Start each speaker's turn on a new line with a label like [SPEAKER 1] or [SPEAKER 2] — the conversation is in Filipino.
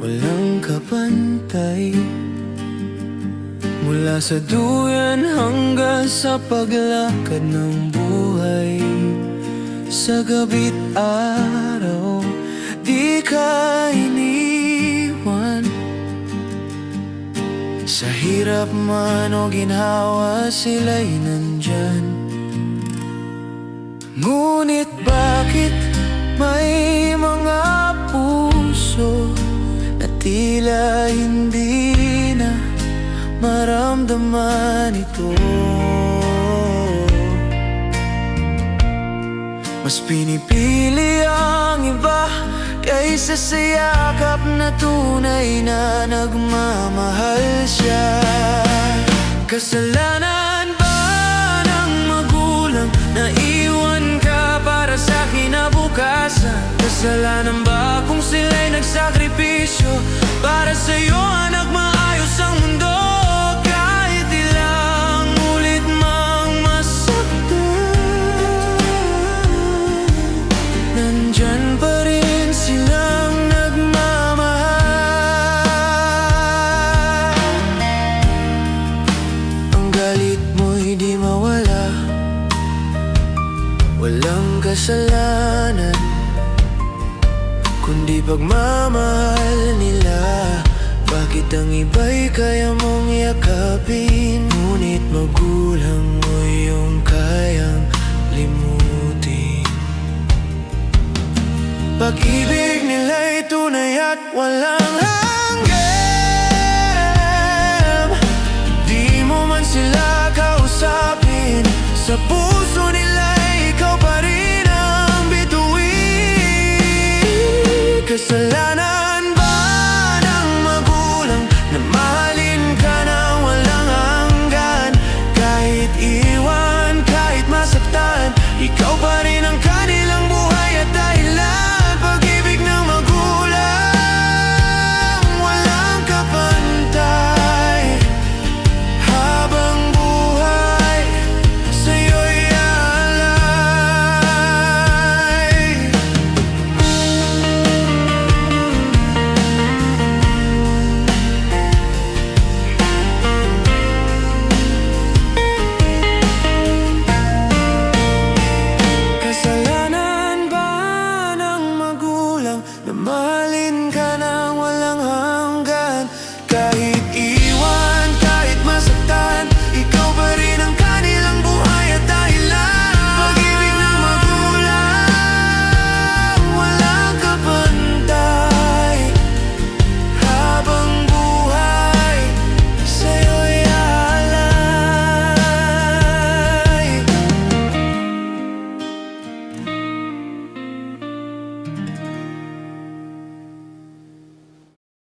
[SPEAKER 1] walang kapantay. Mula sa duyan hanggang sa paglakad ng buhay, sa gabi't araw, di ka iniwan. Sa hirap man o ginhawa, sila'y nandyan. Ngunit bakit may mga puso na tila hindi na maramdaman ito? Mas pinipili ang iba kaysa sa yakap na tunay na nagmamahal siya. Kasalanan ba ng magulang na iwan ka para sa kinabukasan? Kasalanan ba kung sila'y nagsakripisyo para sa'yo, anak, maayos ang mundo? Kahit ilang ulit mang masaktan, nandyan pa rin silang nagmamahal. Ang galit mo'y di mawala, walang kasalanan, kundi pagmamahal nila. Bakit ang iba'y kaya mong yakapin, ngunit magulang mo yung kayang limutin? Pag-ibig nila'y tunay at walang hanggan. Di mo man sila kausapin, sa puso nila'y ikaw pa rin ang bituin. Kasalanan ba ng magulang na mahalin ka ng walang hanggan? Kahit iwan, kahit masaktan, ikaw pa rin ang kanilang buhay at dahilan. Pag-ibig ng magulang, walang kapantay. Habang buhay, sa'yo'y alay. Kasalanan ba ng magulang na mahalin ka ng